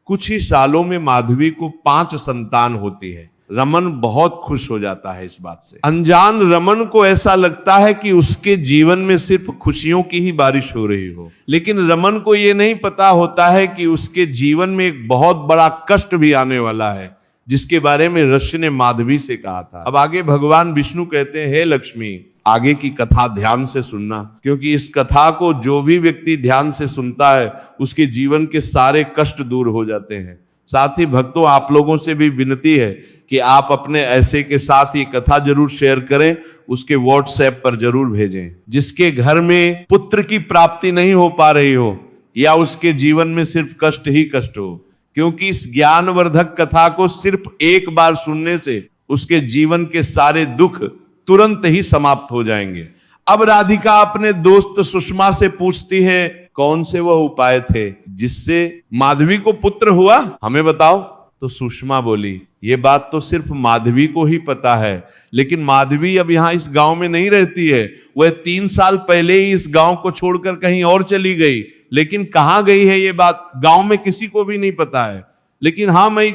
कुछ ही सालों में माधवी को 5 संतान होती है। रमन बहुत खुश हो जाता है इस बात से। अनजान रमन को ऐसा लगता है कि उसके जीवन में सिर्फ खुशियों की ही बारिश हो रही हो, लेकिन रमन को यह नहीं पता होता है कि उसके जीवन में एक बहुत बड़ा कष्ट भी आने वाला है, जिसके बारे में ऋषि ने माधवी से कहा था। अब आगे भगवान विष्णु कहते हैं, हे लक्ष्मी, आगे की कथा ध्यान से सुनना, क्योंकि इस कथा को जो भी व्यक्ति ध्यान से सुनता है उसके जीवन के सारे कष्ट दूर हो जाते हैं। साथ ही भक्तों, आप लोगों से भी विनती है कि आप अपने ऐसे के साथ ये कथा जरूर शेयर करें, उसके व्हाट्सएप पर जरूर भेजें। जिसके घर में पुत्र की प्राप्ति नहीं हो पा रही हो या उसके जीवन में सिर्फ कष्ट ही कष्ट हो, क्योंकि इस ज्ञानवर्धक कथा को सिर्फ एक बार सुनने से उसके जीवन के सारे दुख तुरंत ही समाप्त हो जाएंगे। अब राधिका अपने दोस्त सुषमा से पूछती है, कौन से वह उपाय थे जिससे माधवी को पुत्र हुआ, हमें बताओ। तो सुषमा बोली, ये बात तो सिर्फ माधवी को ही पता है, लेकिन माधवी अब यहाँ इस गांव में नहीं रहती है। वह 3 साल पहले ही इस गांव को छोड़कर कहीं और चली गई, लेकिन कहाँ गई है ये बात गांव में किसी को भी नहीं पता है। लेकिन हाँ, मैं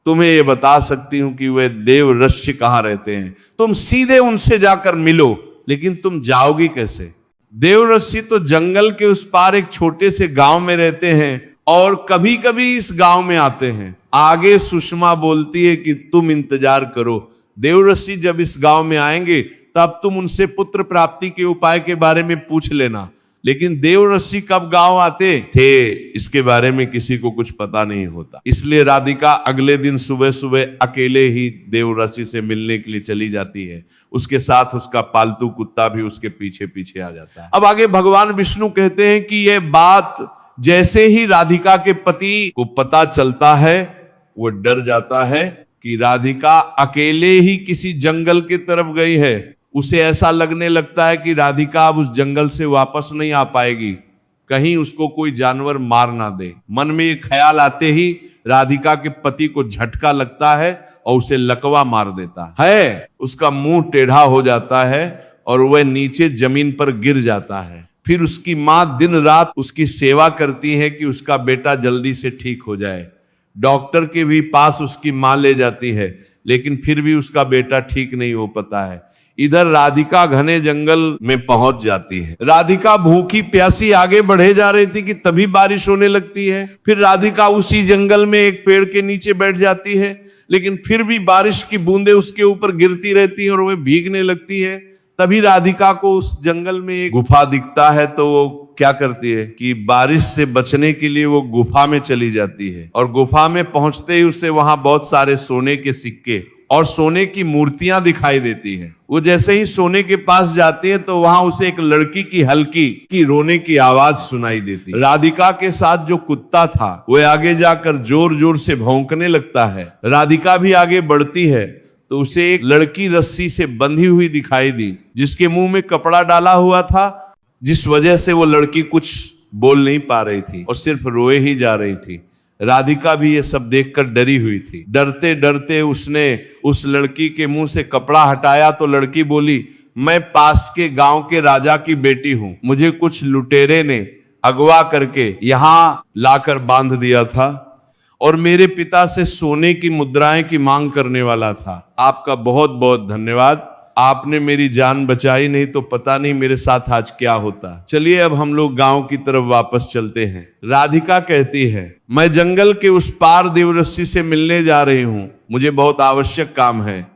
तुम्हें ये बता सकती हूं कि वे देव ऋषि कहाँ रहते हैं। तुम सीधे उनसे जाकर मिलो। लेकिन तुम जाओगी कैसे? देव ऋषि तो जंगल के उस पार एक छोटे से गांव में रहते हैं और कभी कभी इस गांव में आते हैं। आगे सुषमा बोलती है कि तुम इंतजार करो, देव ऋषि जब इस गांव में आएंगे तब तुम उनसे पुत्र प्राप्ति के उपाय के बारे में पूछ लेना। लेकिन देव ऋषि कब गांव आते थे इसके बारे में किसी को कुछ पता नहीं होता। इसलिए राधिका अगले दिन सुबह सुबह अकेले ही देव ऋषि से मिलने के लिए चली जाती है। उसके साथ उसका पालतू कुत्ता भी उसके पीछे पीछे आ जाता है। अब आगे भगवान विष्णु कहते हैं कि यह बात जैसे ही राधिका के पति को पता चलता है, वो डर जाता है कि राधिका अकेले ही किसी जंगल की तरफ गई है। उसे ऐसा लगने लगता है कि राधिका अब उस जंगल से वापस नहीं आ पाएगी, कहीं उसको कोई जानवर मार ना दे। मन में ये ख्याल आते ही राधिका के पति को झटका लगता है और उसे लकवा मार देता है। उसका मुंह टेढ़ा हो जाता है और वह नीचे जमीन पर गिर जाता है। फिर उसकी मां दिन रात उसकी सेवा करती है कि उसका बेटा जल्दी से ठीक हो जाए। डॉक्टर के भी पास उसकी मां ले जाती है, लेकिन फिर भी उसका बेटा ठीक नहीं हो पाता है। इधर राधिका घने जंगल में पहुंच जाती है। राधिका भूखी प्यासी आगे बढ़े जा रही थी कि तभी बारिश होने लगती है। फिर राधिका उसी जंगल में एक पेड़ के नीचे बैठ जाती है, लेकिन फिर भी बारिश की बूंदें उसके ऊपर गिरती रहती हैं और वह भीगने लगती है। तभी राधिका को उस जंगल में एक गुफा दिखता है, तो वो क्या करती है कि बारिश से बचने के लिए वो गुफा में चली जाती है। और गुफा में पहुंचते ही उसे वहां बहुत सारे सोने के सिक्के और सोने की मूर्तियां दिखाई देती है। वो जैसे ही सोने के पास जाती है तो वहां उसे एक लड़की की हल्की की रोने की आवाज सुनाई देती है। राधिका के साथ जो कुत्ता था वह आगे जाकर जोर जोर से भौंकने लगता है। राधिका भी आगे बढ़ती है तो उसे एक लड़की रस्सी से बंधी हुई दिखाई दी, जिसके मुंह में कपड़ा डाला हुआ था, जिस वजह से वो लड़की कुछ बोल नहीं पा रही थी और सिर्फ रोए ही जा रही थी। राधिका भी ये सब देखकर डरी हुई थी। डरते डरते उसने उस लड़की के मुंह से कपड़ा हटाया तो लड़की बोली, मैं पास के गांव के राजा की बेटी हूं। मुझे कुछ लुटेरे ने अगवा करके यहां लाकर बांध दिया था और मेरे पिता से सोने की मुद्राएं की मांग करने वाला था। आपका बहुत बहुत धन्यवाद, आपने मेरी जान बचाई, नहीं तो पता नहीं मेरे साथ आज क्या होता। चलिए अब हम लोग गांव की तरफ वापस चलते हैं। राधिका कहती है, मैं जंगल के उस पार देवऋषि से मिलने जा रही हूं, मुझे बहुत आवश्यक काम है।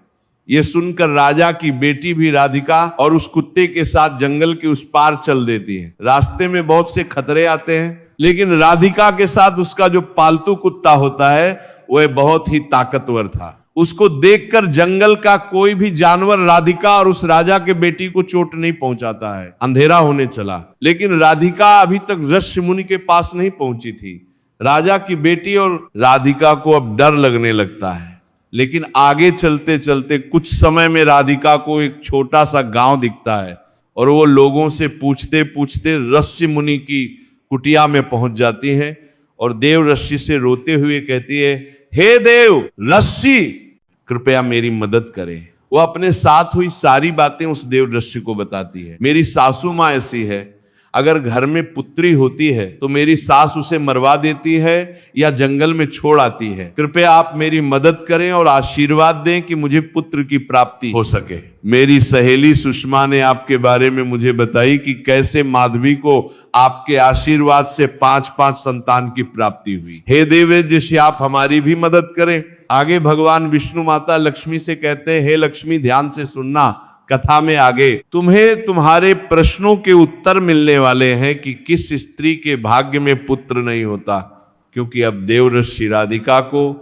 ये सुनकर राजा की बेटी भी राधिका और उस कुत्ते के साथ जंगल के उस पार चल देती है। रास्ते में बहुत से खतरे आते हैं, लेकिन राधिका के साथ उसका जो पालतू कुत्ता होता है वह बहुत ही ताकतवर था। उसको देखकर जंगल का कोई भी जानवर राधिका और उस राजा के बेटी को चोट नहीं पहुंचाता है। अंधेरा होने चला, लेकिन राधिका अभी तक ऋषि मुनि के पास नहीं पहुंची थी। राजा की बेटी और राधिका को अब डर लगने लगता है। लेकिन आगे चलते चलते कुछ समय में राधिका को एक छोटा सा गांव दिखता है और वो लोगों से पूछते पूछते ऋषि मुनि की कुटिया में पहुंच जाती है और देव ऋषि से रोते हुए कहती है, हे देव ऋषि, कृपया मेरी मदद करें। वो अपने साथ हुई सारी बातें उस देव ऋषि को बताती है। मेरी सासू माँ ऐसी है, अगर घर में पुत्री होती है तो मेरी सास उसे मरवा देती है या जंगल में छोड़ आती है। कृपया आप मेरी मदद करें और आशीर्वाद दें कि मुझे पुत्र की प्राप्ति हो सके। मेरी सहेली सुषमा ने आपके बारे में मुझे बताई कि कैसे माधवी को आपके आशीर्वाद से 5-5 संतान की प्राप्ति हुई। हे देवेश, आप हमारी भी मदद करें। आगे भगवान विष्णु माता लक्ष्मी से कहते हैं, हे लक्ष्मी ध्यान से सुनना, कथा में आगे तुम्हें तुम्हारे प्रश्नों के उत्तर मिलने वाले हैं कि किस स्त्री के भाग्य में पुत्र नहीं होता। क्योंकि अब देवऋषि राधिका को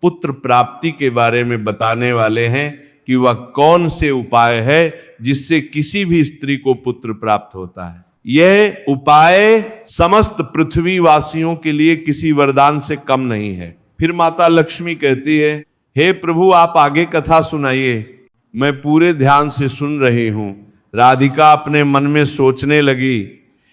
पुत्र प्राप्ति के बारे में बताने वाले हैं कि वह कौन से उपाय है जिससे किसी भी स्त्री को पुत्र प्राप्त होता है। यह उपाय समस्त पृथ्वी वासियों के लिए किसी वरदान से कम नहीं है। फिर माता लक्ष्मी कहती है, हे प्रभु आप आगे कथा सुनाइए, मैं पूरे ध्यान से सुन रही हूं। राधिका अपने मन में सोचने लगी,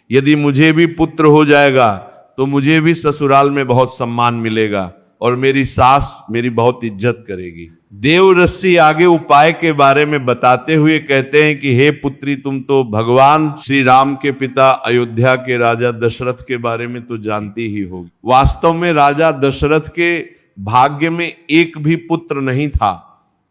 यदि मुझे भी पुत्र हो जाएगा तो मुझे भी ससुराल में बहुत सम्मान मिलेगा और मेरी सास मेरी बहुत इज्जत करेगी। देवऋषि आगे उपाय के बारे में बताते हुए कहते हैं कि हे पुत्री, तुम तो भगवान श्री राम के पिता अयोध्या के राजा दशरथ के बारे में तो जानती ही होगी। वास्तव में राजा दशरथ के भाग्य में एक भी पुत्र नहीं था।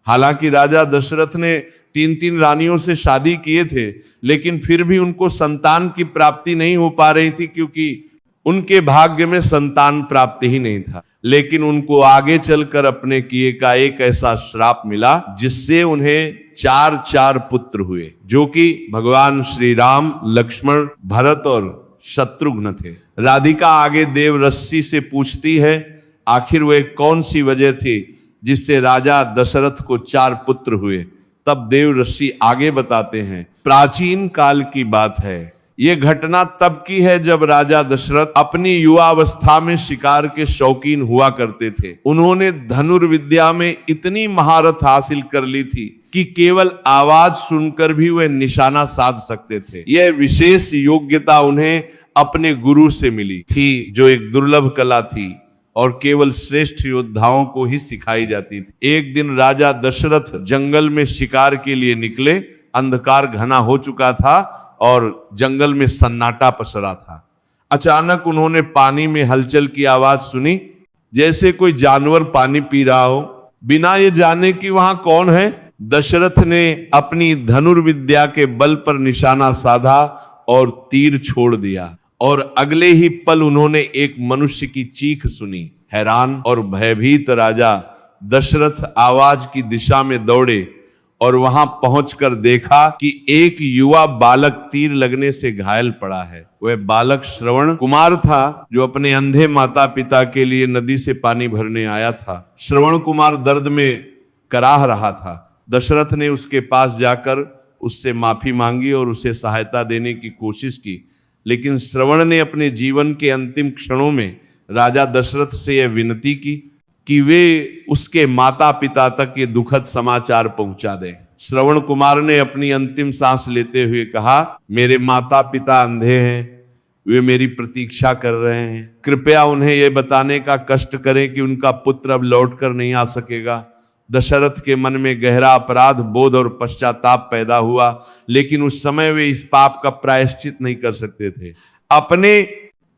हालांकि राजा दशरथ ने 3 रानियों से शादी किए थे, लेकिन फिर भी उनको संतान की प्राप्ति नहीं हो पा रही थी, क्योंकि उनके भाग्य में संतान प्राप्ति ही नहीं था। लेकिन उनको आगे चलकर अपने किए का एक ऐसा श्राप मिला जिससे उन्हें 4 पुत्र हुए, जो कि भगवान श्री राम, लक्ष्मण, भरत और शत्रुघ्न थे। राधिका आगे देवऋषि से पूछती है, आखिर वह कौन सी वजह थी जिससे राजा दशरथ को 4 पुत्र हुए। तब देवऋषि आगे बताते हैं, प्राचीन काल की बात है। ये घटना तब की है जब राजा दशरथ अपनी युवावस्था में शिकार के शौकीन हुआ करते थे। उन्होंने धनुर्विद्या में इतनी महारत हासिल कर ली थी कि केवल आवाज सुनकर भी वे निशाना साध सकते थे। यह विशेष योग्यता उन्हें अपने गुरु से मिली थी, जो एक दुर्लभ कला थी और केवल श्रेष्ठ योद्धाओं को ही सिखाई जाती थी। एक दिन राजा दशरथ जंगल में शिकार के लिए निकले। अंधकार घना हो चुका था और जंगल में सन्नाटा पसरा था। अचानक उन्होंने पानी में हलचल की आवाज सुनी, जैसे कोई जानवर पानी पी रहा हो। बिना ये जाने कि वहां कौन है, दशरथ ने अपनी धनुर्विद्या के बल पर निशाना साधा और तीर छोड़ दिया, और अगले ही पल उन्होंने एक मनुष्य की चीख सुनी। हैरान और भयभीत राजा दशरथ आवाज की दिशा में दौड़े और वहां पहुंचकर देखा कि एक युवा बालक तीर लगने से घायल पड़ा है। वह बालक श्रवण कुमार था, जो अपने अंधे माता पिता के लिए नदी से पानी भरने आया था। श्रवण कुमार दर्द में कराह रहा था। दशरथ ने उसके पास जाकर उससे माफी मांगी और उसे सहायता देने की कोशिश की, लेकिन श्रवण ने अपने जीवन के अंतिम क्षणों में राजा दशरथ से यह विनती की कि वे उसके माता पिता तक ये दुखद समाचार पहुंचा दें। श्रवण कुमार ने अपनी अंतिम सांस लेते हुए कहा, मेरे माता पिता अंधे हैं, वे मेरी प्रतीक्षा कर रहे हैं। कृपया उन्हें यह बताने का कष्ट करें कि उनका पुत्र अब लौट कर नहीं आ सकेगा। दशरथ के मन में गहरा अपराध बोध और पश्चाताप पैदा हुआ, लेकिन उस समय वे इस पाप का प्रायश्चित नहीं कर सकते थे। अपने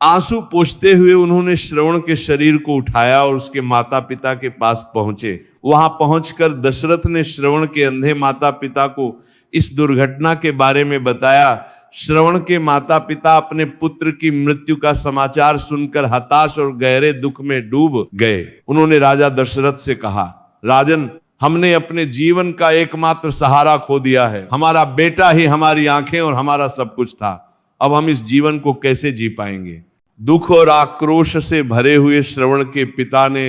आंसू पोंछते हुए उन्होंने श्रवण के शरीर को उठाया और उसके माता पिता के पास पहुंचे। वहां पहुंचकर दशरथ ने श्रवण के अंधे माता पिता को इस दुर्घटना के बारे में बताया। श्रवण के माता पिता अपने पुत्र की मृत्यु का समाचार सुनकर हताश और गहरे दुख में डूब गए। उन्होंने राजा दशरथ से कहा, राजन, हमने अपने जीवन का एकमात्र सहारा खो दिया है। हमारा बेटा ही हमारी आंखें और हमारा सब कुछ था। अब हम इस जीवन को कैसे जी पाएंगे। दुख और आक्रोश से भरे हुए श्रवण के पिता ने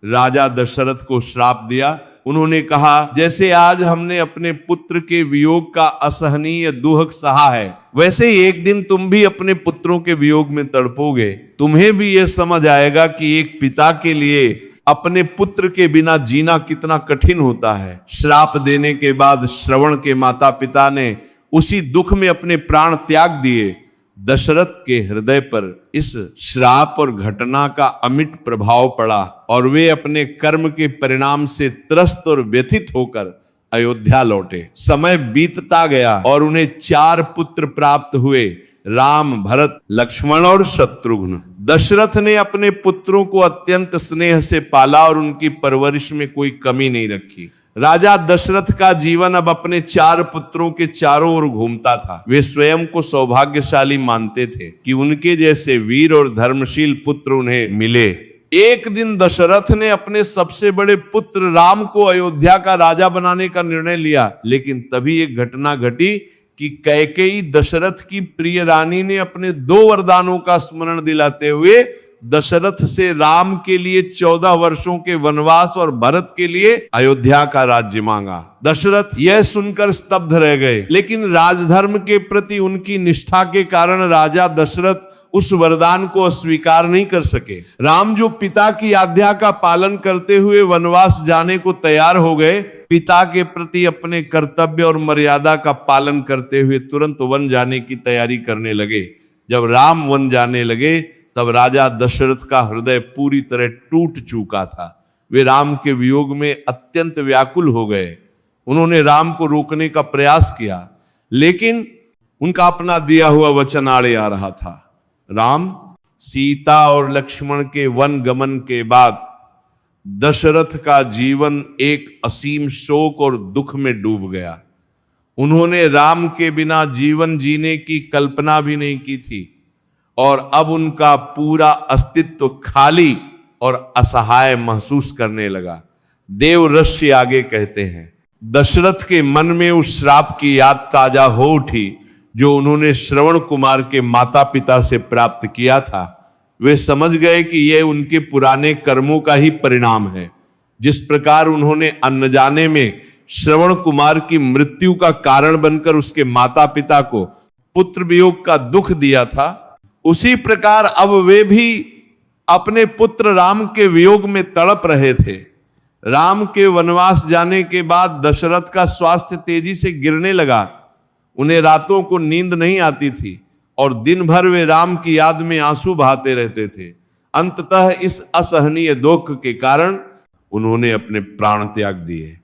राजा दशरथ को श्राप दिया। उन्होंने कहा, जैसे आज हमने अपने पुत्र के वियोग का असहनीय दुख सहा है, वैसे ही एक दिन तुम भी अपने पुत्रों के वियोग में तड़पोगे। तुम्हें भी यह समझ आएगा कि एक पिता के लिए अपने पुत्र के बिना जीना कितना कठिन होता है। श्राप देने के बाद श्रवण के माता पिता ने उसी दुख में अपने प्राण त्याग दिए। दशरथ के हृदय पर इस श्राप और घटना का अमिट प्रभाव पड़ा और वे अपने कर्म के परिणाम से त्रस्त और व्यथित होकर अयोध्या लौटे। समय बीतता गया और उन्हें 4 पुत्र प्राप्त हुए, राम, भरत, लक्ष्मण और शत्रुघ्न। दशरथ ने अपने पुत्रों को अत्यंत स्नेह से पाला और उनकी परवरिश में कोई कमी नहीं रखी। राजा दशरथ का जीवन अब अपने 4 पुत्रों के चारों ओर घूमता था। वे स्वयं को सौभाग्यशाली मानते थे कि उनके जैसे वीर और धर्मशील पुत्र उन्हें मिले। एक दिन दशरथ ने अपने सबसे बड़े पुत्र राम को अयोध्या का राजा बनाने का निर्णय लिया, लेकिन तभी एक घटना घटी कि कैकेयी दशरथ की प्रिय रानी ने अपने 2 वरदानों का स्मरण दिलाते हुए दशरथ से राम के लिए 14 वर्षों के वनवास और भरत के लिए अयोध्या का राज्य मांगा। दशरथ यह सुनकर स्तब्ध रह गए, लेकिन राजधर्म के प्रति उनकी निष्ठा के कारण राजा दशरथ उस वरदान को अस्वीकार नहीं कर सके। राम जो पिता की आज्ञा का पालन करते हुए वनवास जाने को तैयार हो गए, पिता के प्रति अपने कर्तव्य और मर्यादा का पालन करते हुए तुरंत वन जाने की तैयारी करने लगे। जब राम वन जाने लगे तब राजा दशरथ का हृदय पूरी तरह टूट चुका था। वे राम के वियोग में अत्यंत व्याकुल हो गए। उन्होंने राम को रोकने का प्रयास किया, लेकिन उनका अपना दिया हुआ वचन आड़े आ रहा था। राम, सीता और लक्ष्मण के वन गमन के बाद दशरथ का जीवन एक असीम शोक और दुख में डूब गया। उन्होंने राम के बिना जीवन जीने की कल्पना भी नहीं की थी और अब उनका पूरा अस्तित्व खाली और असहाय महसूस करने लगा। देवऋषि आगे कहते हैं, दशरथ के मन में उस श्राप की याद ताजा हो उठी जो उन्होंने श्रवण कुमार के माता पिता से प्राप्त किया था। वे समझ गए कि यह उनके पुराने कर्मों का ही परिणाम है। जिस प्रकार उन्होंने अनजाने में श्रवण कुमार की मृत्यु का कारण बनकर उसके माता पिता को पुत्र वियोग का दुख दिया था, उसी प्रकार अब वे भी अपने पुत्र राम के वियोग में तड़प रहे थे। राम के वनवास जाने के बाद दशरथ का स्वास्थ्य तेजी से गिरने लगा। उन्हें रातों को नींद नहीं आती थी और दिन भर वे राम की याद में आंसू बहाते रहते थे। अंततः इस असहनीय दुख के कारण उन्होंने अपने प्राण त्याग दिए।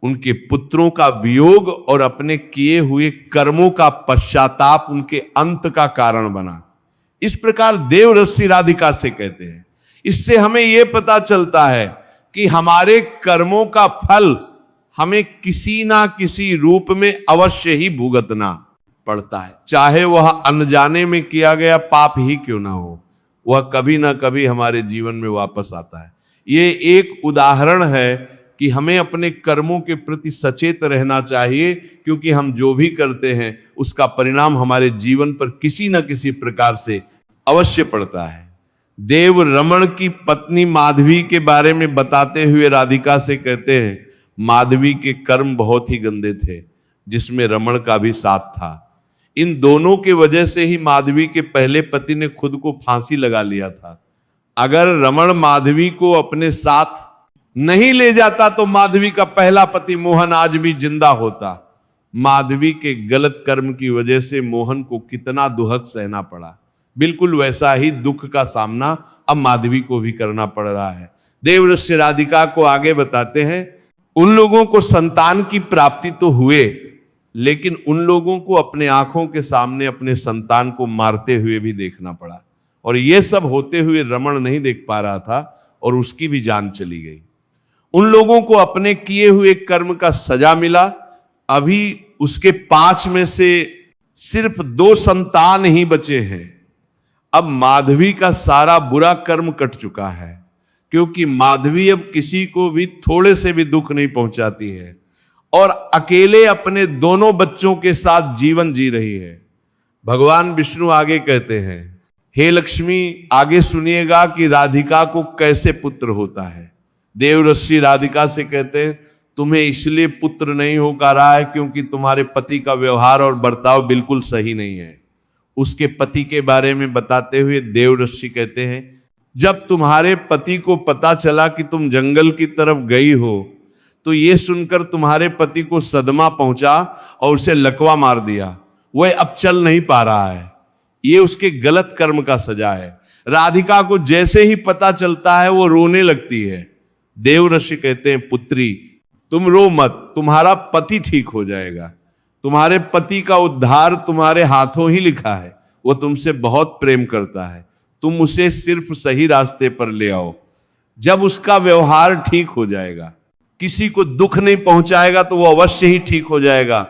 उनके पुत्रों का वियोग और अपने किए हुए कर्मों का पश्चाताप उनके अंत का कारण बना। इस प्रकार देवऋषि राधिका से कहते हैं, इससे हमें यह पता चलता है कि हमारे कर्मों का फल हमें किसी ना किसी रूप में अवश्य ही भुगतना पड़ता है। चाहे वह अनजाने में किया गया पाप ही क्यों ना हो, वह कभी ना कभी हमारे जीवन में वापस आता है। ये एक उदाहरण है कि हमें अपने कर्मों के प्रति सचेत रहना चाहिए, क्योंकि हम जो भी करते हैं उसका परिणाम हमारे जीवन पर किसी न किसी प्रकार से अवश्य पड़ता है। देव रमण की पत्नी माधवी के बारे में बताते हुए राधिका से कहते हैं, माधवी के कर्म बहुत ही गंदे थे, जिसमें रमण का भी साथ था। इन दोनों के वजह से ही माधवी के पहले पति ने खुद को फांसी लगा लिया था। अगर रमण माधवी को अपने साथ नहीं ले जाता तो माधवी का पहला पति मोहन आज भी जिंदा होता। माधवी के गलत कर्म की वजह से मोहन को कितना दुहक सहना पड़ा, बिल्कुल वैसा ही दुख का सामना अब माधवी को भी करना पड़ रहा है। देवऋषि राधिका को आगे बताते हैं, उन लोगों को संतान की प्राप्ति तो हुए, लेकिन उन लोगों को अपने आंखों के सामने अपने संतान को मारते हुए भी देखना पड़ा, और यह सब होते हुए रमण नहीं देख पा रहा था और उसकी भी जान चली गई। उन लोगों को अपने किए हुए कर्म का सजा मिला। अभी उसके 5 में से सिर्फ 2 संतान ही बचे हैं। अब माधवी का सारा बुरा कर्म कट चुका है, क्योंकि माधवी अब किसी को भी थोड़े से भी दुख नहीं पहुंचाती है और अकेले अपने दोनों बच्चों के साथ जीवन जी रही है। भगवान विष्णु आगे कहते हैं, हे लक्ष्मी, आगे सुनिएगा कि राधिका को कैसे पुत्र होता है। देवऋषि राधिका से कहते हैं, तुम्हें इसलिए पुत्र नहीं हो पा रहा है क्योंकि तुम्हारे पति का व्यवहार और बर्ताव बिल्कुल सही नहीं है। उसके पति के बारे में बताते हुए देवऋषि कहते हैं, जब तुम्हारे पति को पता चला कि तुम जंगल की तरफ गई हो तो यह सुनकर तुम्हारे पति को सदमा पहुंचा और उसे लकवा मार दिया। वह अब चल नहीं पा रहा है। यह उसके गलत कर्म का सजा है। राधिका को जैसे ही पता चलता है वो रोने लगती है। देवऋषि कहते हैं, पुत्री तुम रो मत, तुम्हारा पति ठीक हो जाएगा। तुम्हारे पति का उद्धार तुम्हारे हाथों ही लिखा है। वो तुमसे बहुत प्रेम करता है, तुम उसे सिर्फ सही रास्ते पर ले आओ। जब उसका व्यवहार ठीक हो जाएगा, किसी को दुख नहीं पहुंचाएगा, तो वो अवश्य ही ठीक हो जाएगा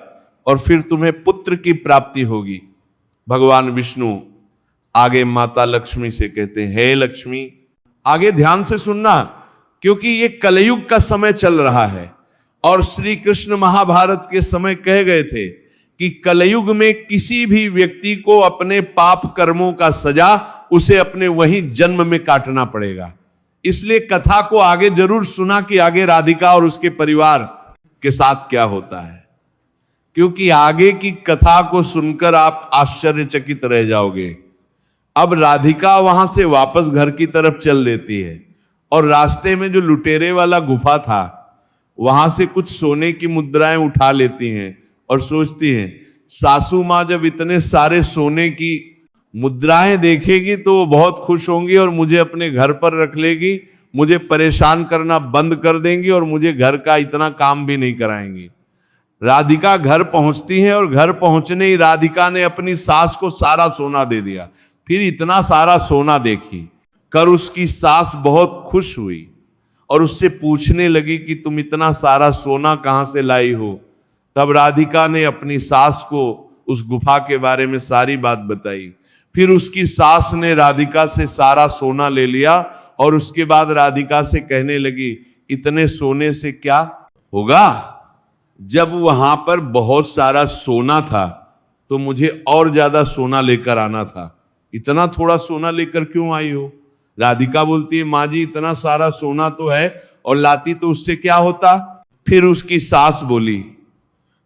और फिर तुम्हें पुत्र की प्राप्ति होगी। भगवान विष्णु आगे माता लक्ष्मी से कहते हैं, हे लक्ष्मी, आगे ध्यान से सुनना, क्योंकि ये कलयुग का समय चल रहा है और श्री कृष्ण महाभारत के समय कह गए थे कि कलयुग में किसी भी व्यक्ति को अपने पाप कर्मों का सजा उसे अपने वही जन्म में काटना पड़ेगा। इसलिए कथा को आगे जरूर सुना कि आगे राधिका और उसके परिवार के साथ क्या होता है, क्योंकि आगे की कथा को सुनकर आप आश्चर्यचकित रह जाओगे। अब राधिका वहां से वापस घर की तरफ चल देती है और रास्ते में जो लुटेरे वाला गुफा था वहां से कुछ सोने की मुद्राएं उठा लेती हैं और सोचती हैं सासू माँ जब इतने सारे सोने की मुद्राएं देखेगी तो वो बहुत खुश होंगी और मुझे अपने घर पर रख लेगी, मुझे परेशान करना बंद कर देंगी और मुझे घर का इतना काम भी नहीं कराएंगी। राधिका घर पहुंचती है और घर पहुंचने ही राधिका ने अपनी सास को सारा सोना दे दिया। फिर इतना सारा सोना देखी कर उसकी सास बहुत खुश हुई और उससे पूछने लगी कि तुम इतना सारा सोना कहां से लाई हो। तब राधिका ने अपनी सास को उस गुफा के बारे में सारी बात बताई। फिर उसकी सास ने राधिका से सारा सोना ले लिया और उसके बाद राधिका से कहने लगी इतने सोने से क्या होगा, जब वहां पर बहुत सारा सोना था तो मुझे और ज्यादा सोना लेकर आना था, इतना थोड़ा सोना लेकर क्यों आई हो। राधिका बोलती है माँ जी इतना सारा सोना तो है और लाती तो उससे क्या होता। फिर उसकी सास बोली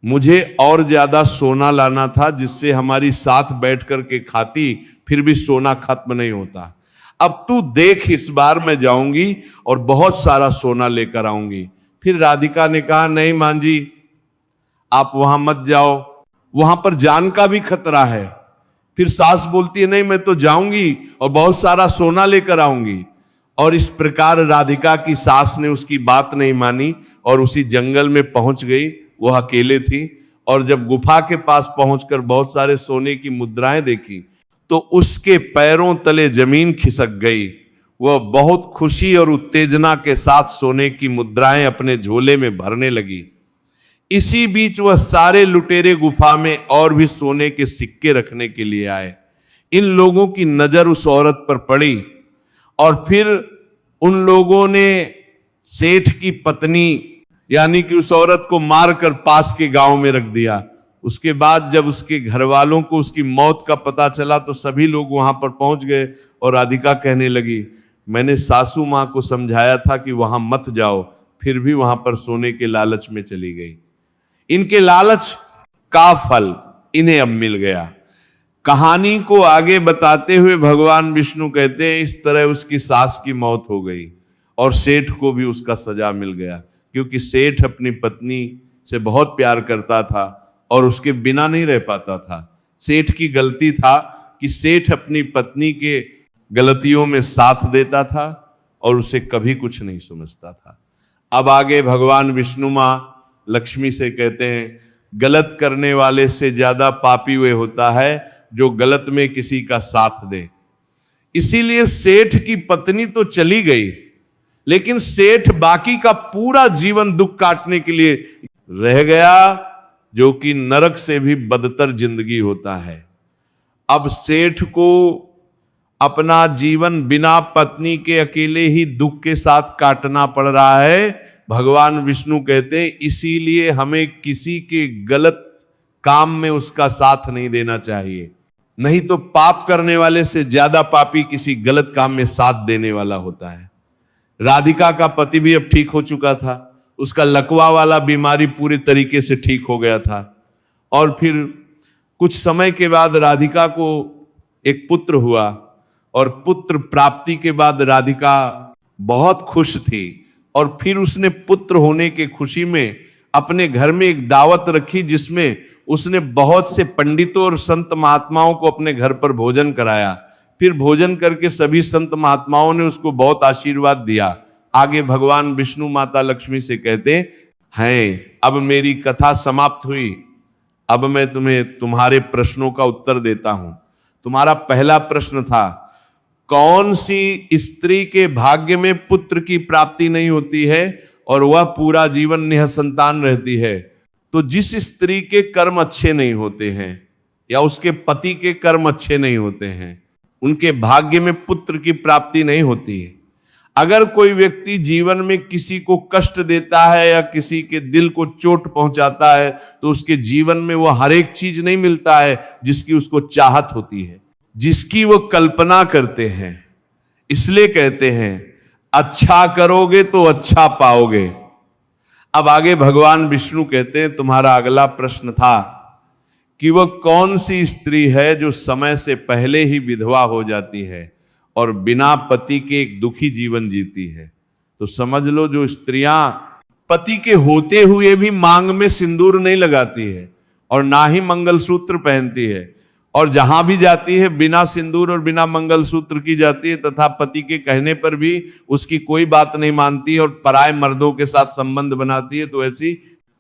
मुझे और ज्यादा सोना लाना था जिससे हमारी साथ बैठ कर के खाती, फिर भी सोना खत्म नहीं होता। अब तू देख इस बार मैं जाऊंगी और बहुत सारा सोना लेकर आऊंगी। फिर राधिका ने कहा नहीं मां जी आप वहां मत जाओ, वहां पर जान का भी खतरा है। फिर सास बोलती है नहीं मैं तो जाऊंगी और बहुत सारा सोना लेकर आऊंगी। और इस प्रकार राधिका की सास ने उसकी बात नहीं मानी और उसी जंगल में पहुंच गई। वो अकेले थी और जब गुफा के पास पहुंचकर बहुत सारे सोने की मुद्राएं देखी तो उसके पैरों तले जमीन खिसक गई। वह बहुत खुशी और उत्तेजना के साथ सोने की मुद्राएं अपने झोले में भरने लगी। इसी बीच वह सारे लुटेरे गुफा में और भी सोने के सिक्के रखने के लिए आए। इन लोगों की नजर उस औरत पर पड़ी और फिर उन लोगों ने सेठ की पत्नी यानी कि उस औरत को मारकर पास के गांव में रख दिया। उसके बाद जब उसके घर वालों को उसकी मौत का पता चला तो सभी लोग वहां पर पहुंच गए और राधिका कहने लगी मैंने सासू मां को समझाया था कि वहां मत जाओ, फिर भी वहां पर सोने के लालच में चली गई। इनके लालच का फल इन्हें अब मिल गया। कहानी को आगे बताते हुए भगवान विष्णु कहते हैं इस तरह उसकी सास की मौत हो गई और सेठ को भी उसका सजा मिल गया, क्योंकि सेठ अपनी पत्नी से बहुत प्यार करता था और उसके बिना नहीं रह पाता था। सेठ की गलती था कि सेठ अपनी पत्नी के गलतियों में साथ देता था और उसे कभी कुछ नहीं समझता था। अब आगे भगवान विष्णु मां लक्ष्मी से कहते हैं गलत करने वाले से ज्यादा पापी वे होता है जो गलत में किसी का साथ दे। इसीलिए सेठ की पत्नी तो चली गई लेकिन सेठ बाकी का पूरा जीवन दुख काटने के लिए रह गया, जो कि नरक से भी बदतर जिंदगी होता है। अब सेठ को अपना जीवन बिना पत्नी के अकेले ही दुख के साथ काटना पड़ रहा है। भगवान विष्णु कहते हैं इसीलिए हमें किसी के गलत काम में उसका साथ नहीं देना चाहिए, नहीं तो पाप करने वाले से ज्यादा पापी किसी गलत काम में साथ देने वाला होता है। राधिका का पति भी अब ठीक हो चुका था, उसका लकवा वाला बीमारी पूरी तरीके से ठीक हो गया था और फिर कुछ समय के बाद राधिका को एक पुत्र हुआ और पुत्र प्राप्ति के बाद राधिका बहुत खुश थी और फिर उसने पुत्र होने के खुशी में अपने घर में एक दावत रखी जिसमें उसने बहुत से पंडितों और संत महात्माओं को अपने घर पर भोजन कराया। फिर भोजन करके सभी संत महात्माओं ने उसको बहुत आशीर्वाद दिया। आगे भगवान विष्णु माता लक्ष्मी से कहते हैं अब मेरी कथा समाप्त हुई, अब मैं तुम्हें तुम्हारे प्रश्नों का उत्तर देता हूं। तुम्हारा पहला प्रश्न था कौन सी स्त्री के भाग्य में पुत्र की प्राप्ति नहीं होती है और वह पूरा जीवन निःसंतान रहती है। तो जिस स्त्री के कर्म अच्छे नहीं होते हैं या उसके पति के कर्म अच्छे नहीं होते हैं उनके भाग्य में पुत्र की प्राप्ति नहीं होती है। अगर कोई व्यक्ति जीवन में किसी को कष्ट देता है या किसी के दिल को चोट पहुंचाता है तो उसके जीवन में वो हर एक चीज नहीं मिलता है जिसकी उसको चाहत होती है, जिसकी वो कल्पना करते हैं। इसलिए कहते हैं अच्छा करोगे तो अच्छा पाओगे। अब आगे भगवान विष्णु कहते हैं तुम्हारा अगला प्रश्न था कि वह कौन सी स्त्री है जो समय से पहले ही विधवा हो जाती है और बिना पति के एक दुखी जीवन जीती है। तो समझ लो, जो स्त्रियां पति के होते हुए भी मांग में सिंदूर नहीं लगाती है और ना ही मंगलसूत्र पहनती है, और जहां भी जाती है बिना सिंदूर और बिना मंगलसूत्र की जाती है, तथा पति के कहने पर भी उसकी कोई बात नहीं मानती है और पराये मर्दों के साथ संबंध बनाती है, तो ऐसी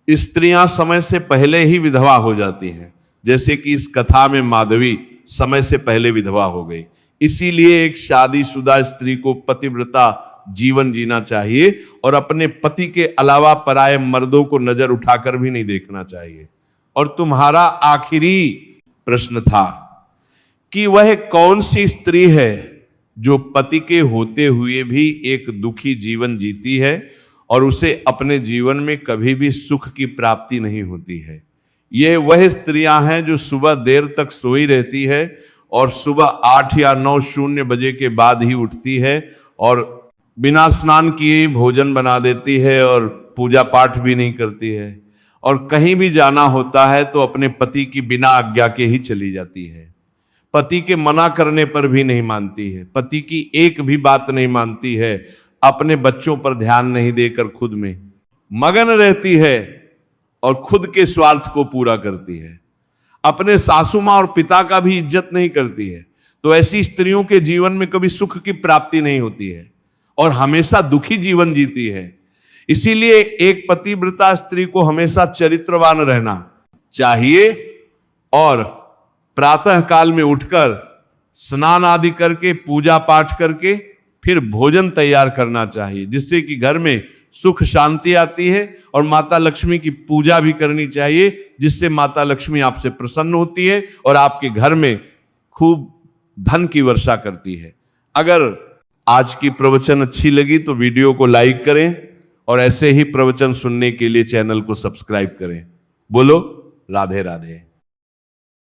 स्त्रियां समय से पहले ही विधवा हो जाती हैं। जैसे कि इस कथा में माधवी समय से पहले विधवा हो गई। इसीलिए एक शादीशुदा स्त्री को पतिव्रता जीवन जीना चाहिए और अपने पति के अलावा पराये मर्दों को नजर उठाकर भी नहीं देखना चाहिए। और तुम्हारा आखिरी प्रश्न था कि वह कौन सी स्त्री है जो पति के होते हुए भी एक दुखी जीवन जीती है और उसे अपने जीवन में कभी भी सुख की प्राप्ति नहीं होती है। ये वह स्त्रियां हैं जो सुबह देर तक सोई रहती है और सुबह 8 या 9 बजे के बाद ही उठती है और बिना स्नान किए भोजन बना देती है और पूजा पाठ भी नहीं करती है, और कहीं भी जाना होता है तो अपने पति की बिना आज्ञा के ही चली जाती है। पति के मना करने पर भी नहीं मानती है, पति की एक भी बात नहीं मानती है, अपने बच्चों पर ध्यान नहीं देकर खुद में मगन रहती है और खुद के स्वार्थ को पूरा करती है। अपने सासू मां और पिता का भी इज्जत नहीं करती है। तो ऐसी स्त्रियों के जीवन में कभी सुख की प्राप्ति नहीं होती है और हमेशा दुखी जीवन जीती है। इसीलिए एक पतिव्रता स्त्री को हमेशा चरित्रवान रहना चाहिए और प्रातः काल में उठकर स्नान आदि करके पूजा पाठ करके फिर भोजन तैयार करना चाहिए, जिससे कि घर में सुख शांति आती है। और माता लक्ष्मी की पूजा भी करनी चाहिए, जिससे माता लक्ष्मी आपसे प्रसन्न होती है और आपके घर में खूब धन की वर्षा करती है। अगर आज की प्रवचन अच्छी लगी तो वीडियो को लाइक करें और ऐसे ही प्रवचन सुनने के लिए चैनल को सब्सक्राइब करें। बोलो राधे राधे।